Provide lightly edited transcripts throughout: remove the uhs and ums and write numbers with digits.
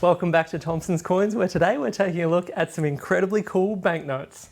Welcome back to Thompson's Coins, where today we're taking a look at some incredibly cool banknotes.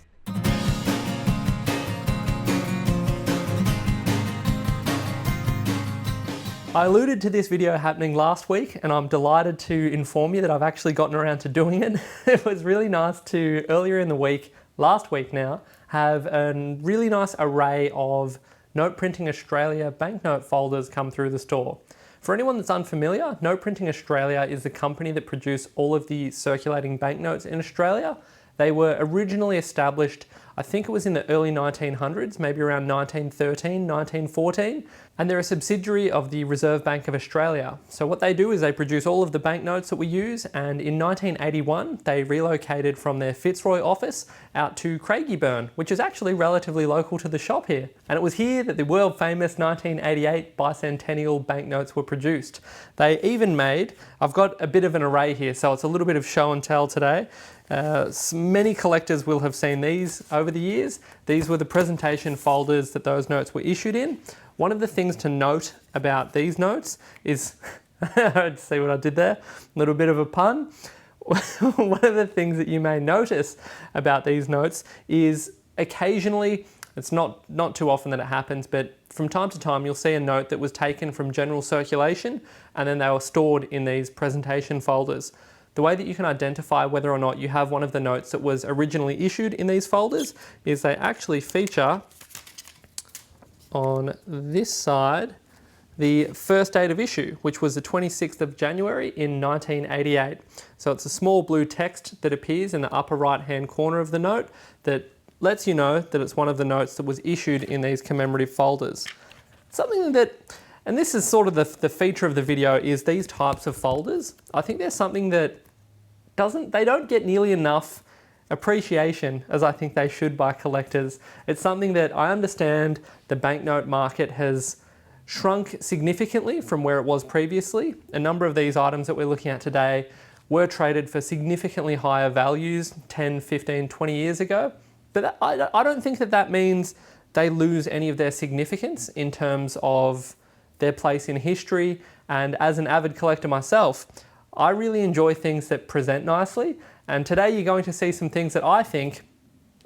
I alluded to this video happening last week, and I'm delighted to inform you that I've actually gotten around to doing it. It was really nice to, earlier in the week, last week now, have a really nice array of Note Printing Australia banknote folders come through the store. For anyone that's unfamiliar, Note Printing Australia is the company that produced all of the circulating banknotes in Australia. They were originally established, I think it was in the early 1900s, maybe around 1913, 1914, and they're a subsidiary of the Reserve Bank of Australia. So what they do is they produce all of the banknotes that we use, and in 1981 they relocated from their Fitzroy office out to Craigieburn, which is actually relatively local to the shop here. And it was here that the world famous 1988 bicentennial banknotes were produced. They even made, I've got a bit of an array here, so it's a little bit of show and tell today. Many collectors will have seen these over the years. These were the presentation folders that those notes were issued in. One of the things to note about these notes is, see what I did there? A little bit of a pun. One of the things that you may notice about these notes is occasionally, it's not too often that it happens, but from time to time you'll see a note that was taken from general circulation and then they were stored in these presentation folders. The way that you can identify whether or not you have one of the notes that was originally issued in these folders is they actually feature on this side the first date of issue, which was the 26th of January in 1988. So it's a small blue text that appears in the upper right hand corner of the note that lets you know that it's one of the notes that was issued in these commemorative folders. Something that, and this is sort of the feature of the video, is these types of folders. I think there's something that they don't get nearly enough appreciation as I think they should by collectors. It's something that I understand the banknote market has shrunk significantly from where it was previously. A number of these items that we're looking at today were traded for significantly higher values 10, 15, 20 years ago. But I don't think that means they lose any of their significance in terms of their place in history. And as an avid collector myself, I really enjoy things that present nicely. And today you're going to see some things that I think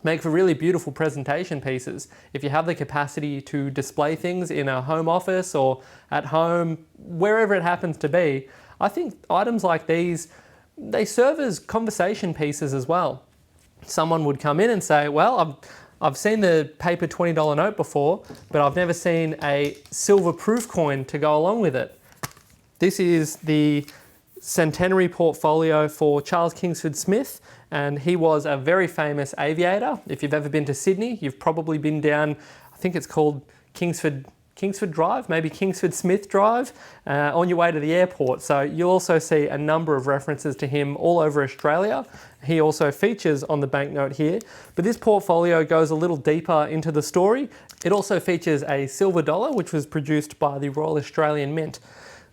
make for really beautiful presentation pieces. If you have the capacity to display things in a home office or at home, wherever it happens to be, I think items like these, they serve as conversation pieces as well. Someone would come in and say, well, I've seen the paper $20 note before, but I've never seen a silver proof coin to go along with it. This is the centenary portfolio for Charles Kingsford Smith, and he was a very famous aviator. If you've ever been to Sydney, you've probably been down, I think it's called Kingsford Drive, maybe Kingsford Smith Drive, on your way to the airport. So you'll also see a number of references to him all over Australia. He also features on the banknote here, but this portfolio goes a little deeper into the story. It also features a silver dollar, which was produced by the Royal Australian Mint.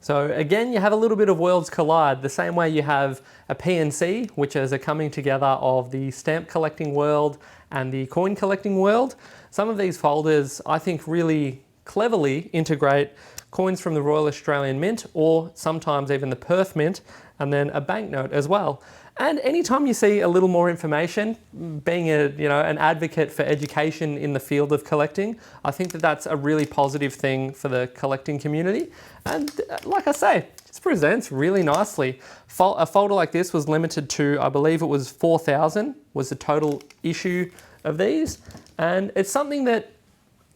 So again, you have a little bit of worlds collide, the same way you have a PNC, which is a coming together of the stamp collecting world and the coin collecting world. Some of these folders, I think, really cleverly integrate coins from the Royal Australian Mint, or sometimes even the Perth Mint, and then a banknote as well. And anytime you see a little more information, being an advocate for education in the field of collecting, I think that that's a really positive thing for the collecting community. And like I say, this presents really nicely. A folder like this was limited to, I believe it was 4,000 was the total issue of these. And it's something that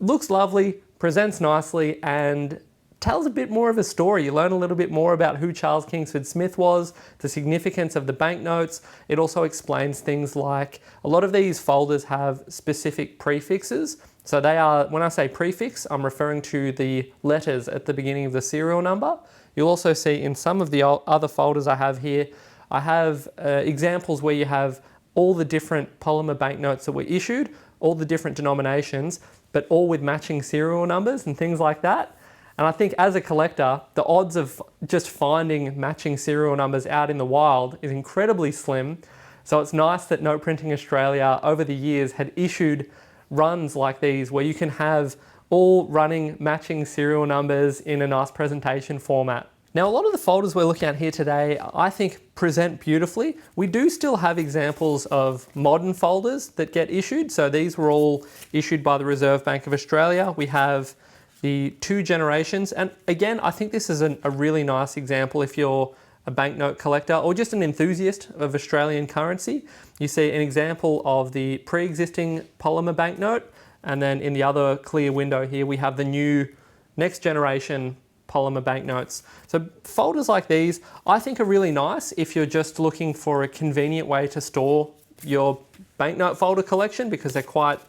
looks lovely, presents nicely, and tells a bit more of a story. You learn a little bit more about who Charles Kingsford Smith was, the significance of the banknotes. It also explains things like a lot of these folders have specific prefixes. So they are, when I say prefix, I'm referring to the letters at the beginning of the serial number. You'll also see in some of the other folders I have here, I have examples where you have all the different polymer banknotes that were issued, all the different denominations, but all with matching serial numbers and things like that. And I think as a collector, the odds of just finding matching serial numbers out in the wild is incredibly slim. So it's nice that Note Printing Australia over the years had issued runs like these where you can have all running matching serial numbers in a nice presentation format. Now, a lot of the folders we're looking at here today, I think present beautifully. We do still have examples of modern folders that get issued. So these were all issued by the Reserve Bank of Australia. We have the 2 generations. And again, I think this is a really nice example if you're a banknote collector or just an enthusiast of Australian currency. You see an example of the pre-existing polymer banknote, and then in the other clear window here, we have the new next generation polymer banknotes. So folders like these, I think are really nice if you're just looking for a convenient way to store your banknote folder collection, because they're quite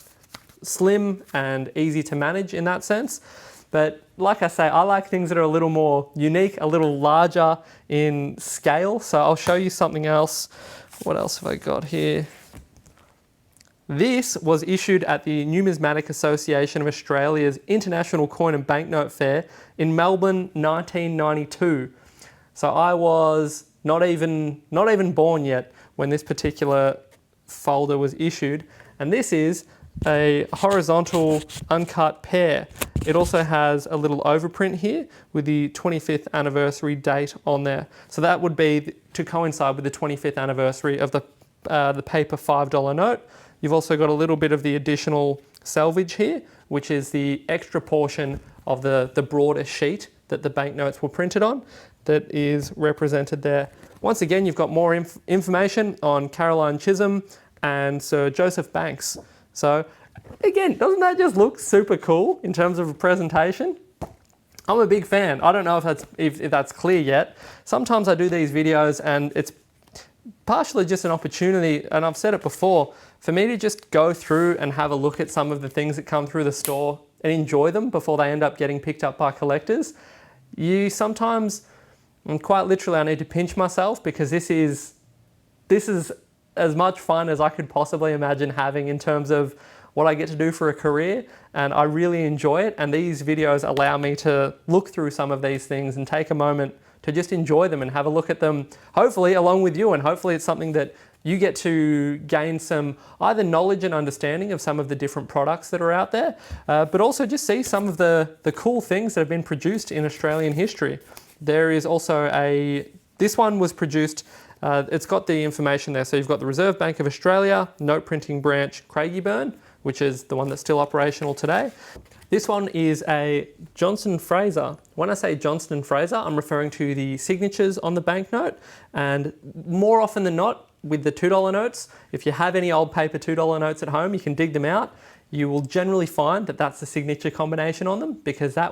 slim and easy to manage in that sense. But like I say, I like things that are a little more unique, a little larger in scale. So I'll show you something else. What else have I got here? This was issued at the Numismatic Association of Australia's International Coin and Banknote Fair in Melbourne, 1992. So I was not even born yet when this particular folder was issued. And this is a horizontal uncut pair. It also has a little overprint here with the 25th anniversary date on there. So that would be to coincide with the 25th anniversary of the paper $5 note. You've also got a little bit of the additional selvage here, which is the extra portion of the broader sheet that the banknotes were printed on that is represented there. Once again, you've got more information on Caroline Chisholm and Sir Joseph Banks. So again, doesn't that just look super cool in terms of a presentation? I'm a big fan. I don't know if that's clear yet. Sometimes I do these videos and it's partially just an opportunity, and I've said it before, for me to just go through and have a look at some of the things that come through the store and enjoy them before they end up getting picked up by collectors. You sometimes, and quite literally, I need to pinch myself, because this is as much fun as I could possibly imagine having in terms of what I get to do for a career, and I really enjoy it. And these videos allow me to look through some of these things and take a moment to just enjoy them and have a look at them, hopefully along with you, and hopefully it's something that you get to gain some either knowledge and understanding of some of the different products that are out there, but also just see some of the cool things that have been produced in Australian history. There is also this one was produced, it's got the information there. So you've got the Reserve Bank of Australia, note printing branch, Craigieburn, which is the one that's still operational today. This one is a Johnson Fraser. When I say Johnson Fraser, I'm referring to the signatures on the banknote, and more often than not, with the $2 notes, if you have any old paper $2 notes at home, you can dig them out. You will generally find that that's the signature combination on them, because they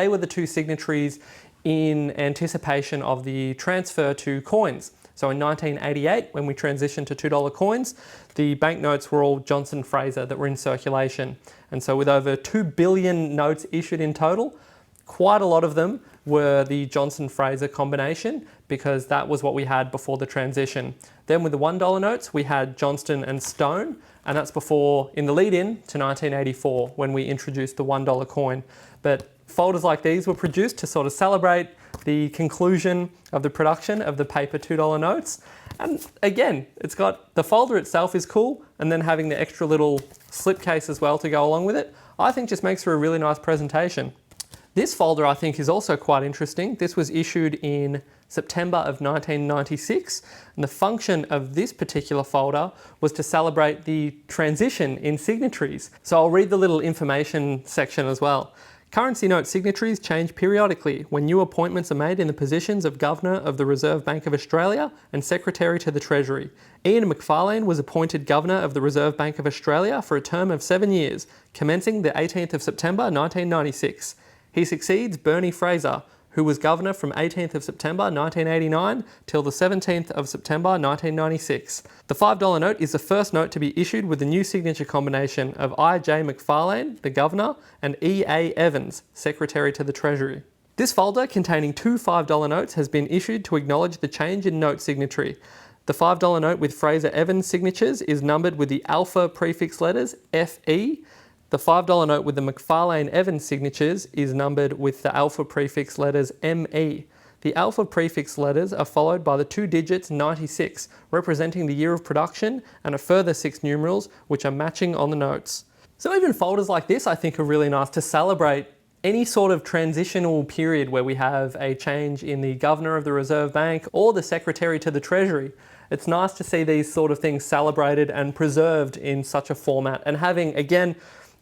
were the 2 signatories in anticipation of the transfer to coins. So in 1988, when we transitioned to $2 coins, the banknotes were all Johnson Fraser that were in circulation. And so with over 2 billion notes issued in total, quite a lot of them were the Johnson Fraser combination, because that was what we had before the transition. Then with the $1 notes, we had Johnston and Stone, and that's before, in the lead-in to 1984, when we introduced the $1 coin. But folders like these were produced to sort of celebrate the conclusion of the production of the paper $2 notes. And again, it's got, the folder itself is cool, and then having the extra little slipcase as well to go along with it, I think just makes for a really nice presentation. This folder, I think, is also quite interesting. This was issued in September of 1996, and the function of this particular folder was to celebrate the transition in signatories. So I'll read the little information section as well. Currency note signatories change periodically when new appointments are made in the positions of Governor of the Reserve Bank of Australia and Secretary to the Treasury. Ian McFarlane was appointed Governor of the Reserve Bank of Australia for a term of 7 years, commencing the 18th of September 1996. He succeeds Bernie Fraser, who was Governor from 18th of September 1989 till the 17th of September 1996. The $5 note is the first note to be issued with the new signature combination of I.J. McFarlane, the Governor, and E.A. Evans, Secretary to the Treasury. This folder containing 2 $5 notes has been issued to acknowledge the change in note signatory. The $5 note with Fraser Evans signatures is numbered with the alpha prefix letters FE. The $5 note with the McFarlane Evans signatures is numbered with the alpha prefix letters ME. The alpha prefix letters are followed by the 2 digits 96, representing the year of production, and a further 6 numerals which are matching on the notes. So even folders like this, I think, are really nice to celebrate any sort of transitional period where we have a change in the governor of the Reserve Bank or the secretary to the Treasury, it's nice to see these sort of things celebrated and preserved in such a format. And having, again,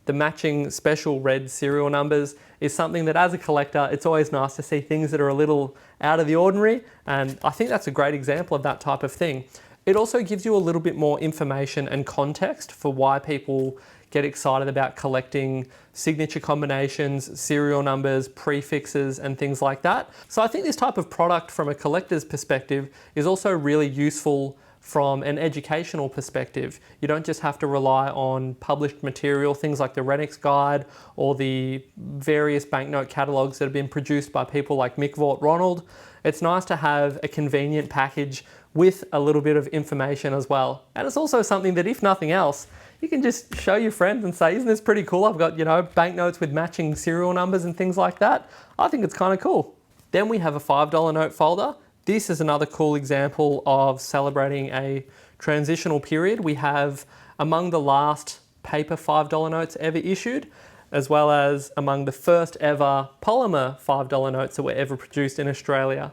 the matching special red serial numbers is something that as a collector, it's always nice to see things that are a little out of the ordinary. And I think that's a great example of that type of thing. It also gives you a little bit more information and context for why people get excited about collecting signature combinations, serial numbers, prefixes, and things like that. So I think this type of product from a collector's perspective is also really useful from an educational perspective. You don't just have to rely on published material, things like the Renix Guide or the various banknote catalogues that have been produced by people like Mick Vaught Ronald. It's nice to have a convenient package with a little bit of information as well. And it's also something that, if nothing else, you can just show your friends and say, isn't this pretty cool? I've got, banknotes with matching serial numbers and things like that. I think it's kind of cool. Then we have a $5 note folder. This is another cool example of celebrating a transitional period. We have among the last paper $5 notes ever issued, as well as among the first ever polymer $5 notes that were ever produced in Australia.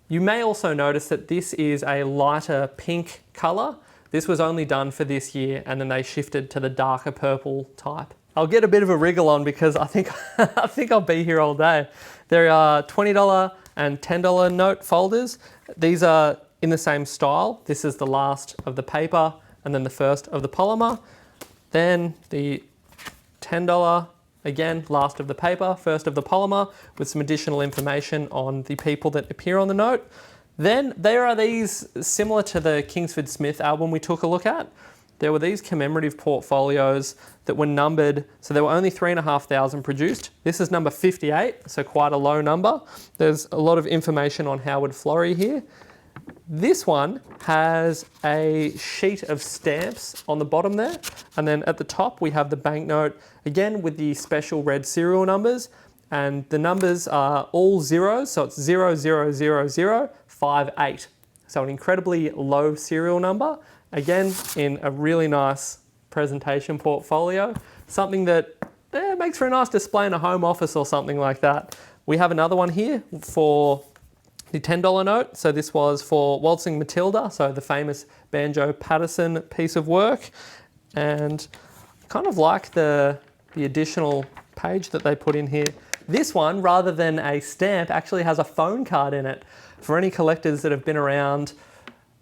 You may also notice that this is a lighter pink colour. This was only done for this year, and then they shifted to the darker purple type. I'll get a bit of a wriggle on because I think I'll be here all day. There are $20 and $10 note folders. These are in the same style. This is the last of the paper and then the first of the polymer. Then the $10, again, last of the paper, first of the polymer, with some additional information on the people that appear on the note. Then there are these, similar to the Kingsford Smith album we took a look at. There were these commemorative portfolios that were numbered, so there were only 3,500 produced. This is number 58, so quite a low number. There's a lot of information on Howard Florey here. This one has a sheet of stamps on the bottom there, and then at the top we have the banknote, again with the special red serial numbers, and the numbers are all zeros, so it's 0000058. So an incredibly low serial number, again in a really nice presentation portfolio, something that makes for a nice display in a home office or something like that. We have another one here for the $10 note. So this was for Waltzing Matilda, so the famous Banjo Patterson piece of work. And kind of like the additional page that they put in here. This one, rather than a stamp, actually has a phone card in it. For any collectors that have been around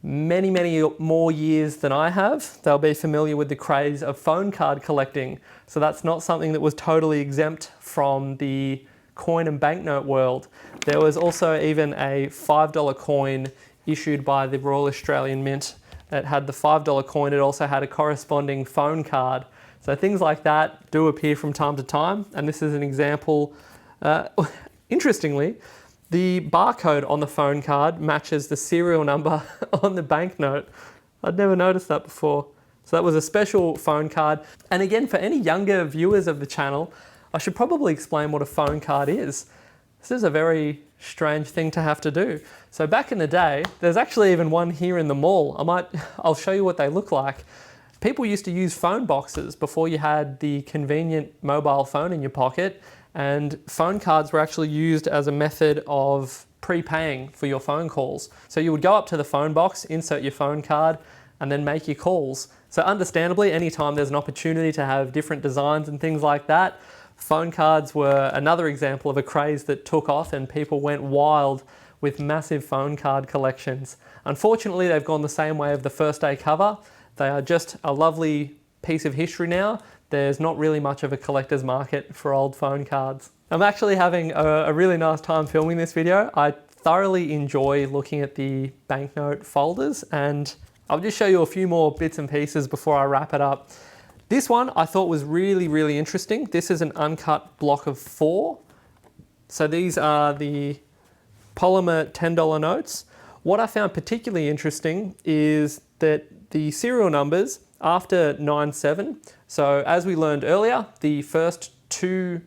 many, many more years than I have, they'll be familiar with the craze of phone card collecting. So that's not something that was totally exempt from the coin and banknote world. There was also even a $5 coin issued by the Royal Australian Mint that had the $5 coin. It also had a corresponding phone card. So things like that do appear from time to time, and this is an example. Interestingly, the barcode on the phone card matches the serial number on the banknote. I'd never noticed that before. So that was a special phone card. And again, for any younger viewers of the channel, I should probably explain what a phone card is. This is a very strange thing to have to do. So back in the day, there's actually even one here in the mall. I'll show you what they look like. People used to use phone boxes before you had the convenient mobile phone in your pocket, and phone cards were actually used as a method of prepaying for your phone calls. So you would go up to the phone box, insert your phone card, and then make your calls. So understandably, anytime there's an opportunity to have different designs and things like that, phone cards were another example of a craze that took off and people went wild with massive phone card collections. Unfortunately, they've gone the same way of the first day cover. They are just a lovely piece of history now. There's not really much of a collector's market for old phone cards. I'm actually having a really nice time filming this video. I thoroughly enjoy looking at the banknote folders, and I'll just show you a few more bits and pieces before I wrap it up. This one I thought was really, really interesting. This is an uncut block of 4. So these are the polymer $10 notes. What I found particularly interesting is that the serial numbers after 97, so as we learned earlier, the first 2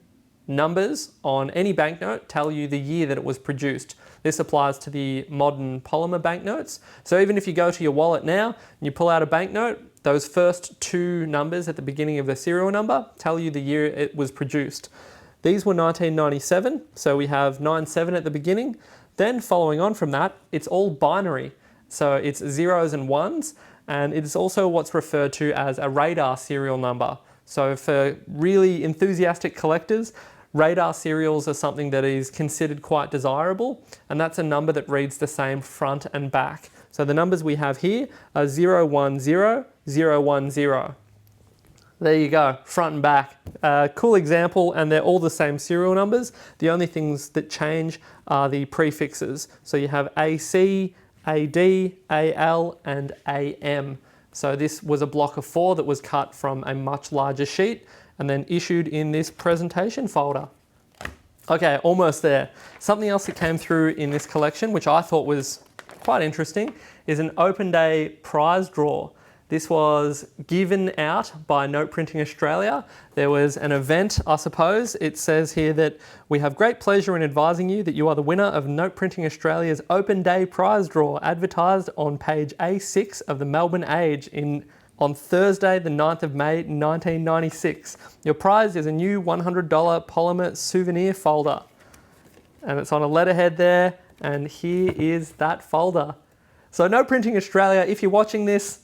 numbers on any banknote tell you the year that it was produced. This applies to the modern polymer banknotes. So even if you go to your wallet now and you pull out a banknote, those first 2 numbers at the beginning of the serial number tell you the year it was produced. These were 1997, so we have 97 at the beginning. Then following on from that, it's all binary. So it's zeros and ones, and it is also what's referred to as a radar serial number. So for really enthusiastic collectors, radar serials are something that is considered quite desirable, and that's a number that reads the same front and back. So the numbers we have here are 010, 010. There you go, front and back. Cool example, and they're all the same serial numbers. The only things that change are the prefixes. So you have AC, AD, AL, and AM. So this was a block of 4 that was cut from a much larger sheet and then issued in this presentation folder. Okay, almost there. Something else that came through in this collection, which I thought was quite interesting, is an open day prize draw. This was given out by Note Printing Australia. There was an event, I suppose. It says here that we have great pleasure in advising you that you are the winner of Note Printing Australia's Open Day prize draw, advertised on page A6 of the Melbourne Age on Thursday, the 9th of May, 1996. Your prize is a new $100 Polymer souvenir folder. And it's on a letterhead there, and here is that folder. So Note Printing Australia, if you're watching this,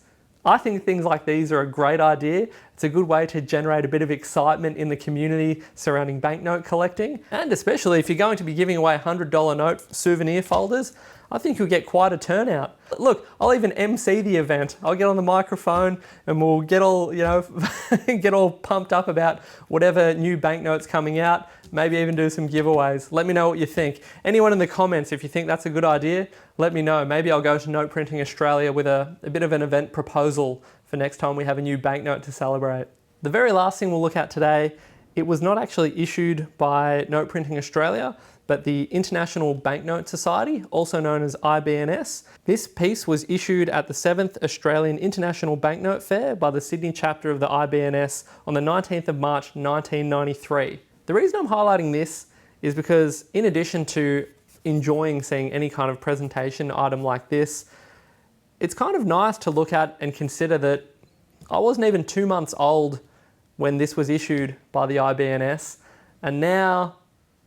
I think things like these are a great idea. It's a good way to generate a bit of excitement in the community surrounding banknote collecting. And especially if you're going to be giving away $100 note souvenir folders, I think you'll get quite a turnout. Look, I'll even MC the event. I'll get on the microphone and we'll get all, get all pumped up about whatever new banknotes coming out, maybe even do some giveaways. Let me know what you think. Anyone in the comments, if you think that's a good idea, let me know. Maybe I'll go to Note Printing Australia with a bit of an event proposal for next time we have a new banknote to celebrate. The very last thing we'll look at today, it was not actually issued by Note Printing Australia, but the International Banknote Society, also known as IBNS. This piece was issued at the 7th Australian International Banknote Fair by the Sydney chapter of the IBNS on the 19th of March 1993. The reason I'm highlighting this is because in addition to enjoying seeing any kind of presentation item like this, it's kind of nice to look at and consider that I wasn't even 2 months old when this was issued by the IBNS, and now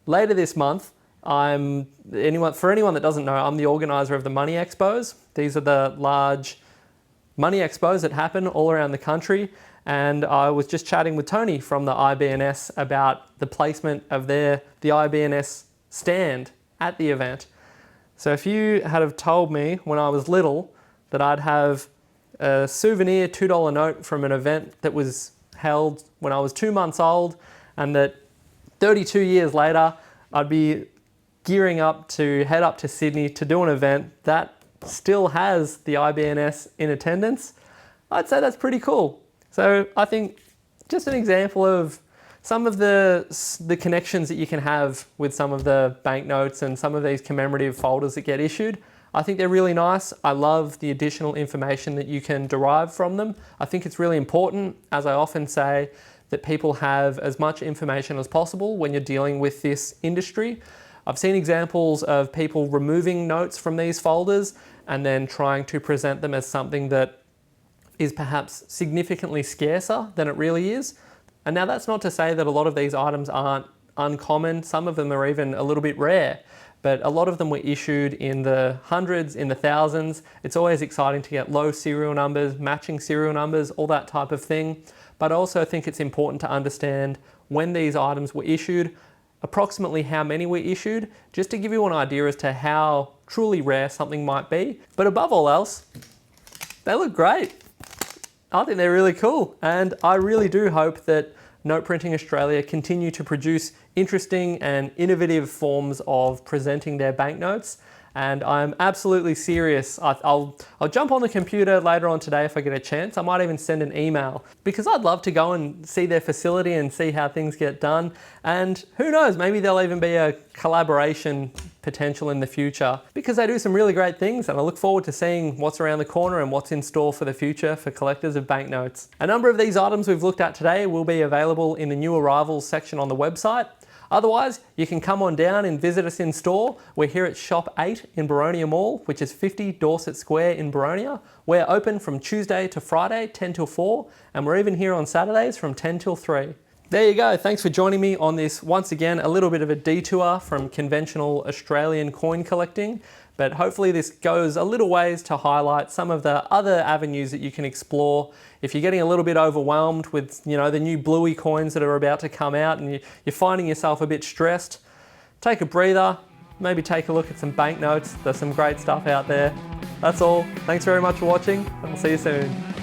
later this month, for anyone that doesn't know, I'm the organiser of the Money Expos. These are the large money expos that happen all around the country, and I was just chatting with Tony from the IBNS about the placement of the IBNS stand at the event. So if you had have told me when I was little that I'd have a souvenir $2 note from an event that was held when I was 2 months old, and that 32 years later, I'd be gearing up to head up to Sydney to do an event that still has the IBNS in attendance, I'd say that's pretty cool. So I think just an example of some of the connections that you can have with some of the banknotes and some of these commemorative folders that get issued. I think they're really nice. I love the additional information that you can derive from them. I think it's really important, as I often say, that people have as much information as possible when you're dealing with this industry. I've seen examples of people removing notes from these folders and then trying to present them as something that is perhaps significantly scarcer than it really is. And now that's not to say that a lot of these items aren't uncommon. Some of them are even a little bit rare, but a lot of them were issued in the hundreds, in the thousands. It's always exciting to get low serial numbers, matching serial numbers, all that type of thing. But I also think it's important to understand when these items were issued, approximately how many were issued, just to give you an idea as to how truly rare something might be. But above all else, they look great. I think they're really cool, and I really do hope that Note Printing Australia continue to produce interesting and innovative forms of presenting their banknotes. And I'm absolutely serious. I'll jump on the computer later on today if I get a chance. I might even send an email, because I'd love to go and see their facility and see how things get done. And who knows, maybe there'll even be a collaboration potential in the future, because they do some really great things, and I look forward to seeing what's around the corner and what's in store for the future for collectors of banknotes. A number of these items we've looked at today will be available in the new arrivals section on the website. Otherwise, you can come on down and visit us in store. We're here at Shop 8 in Boronia Mall, which is 50 Dorset Square in Boronia. We're open from Tuesday to Friday, 10 till 4, and we're even here on Saturdays from 10 till 3. There you go. Thanks for joining me on this, once again, a little bit of a detour from conventional Australian coin collecting, but hopefully this goes a little ways to highlight some of the other avenues that you can explore. If you're getting a little bit overwhelmed with, the new bluey coins that are about to come out and you're finding yourself a bit stressed, take a breather, maybe take a look at some banknotes. There's some great stuff out there. That's all. Thanks very much for watching, and we'll see you soon.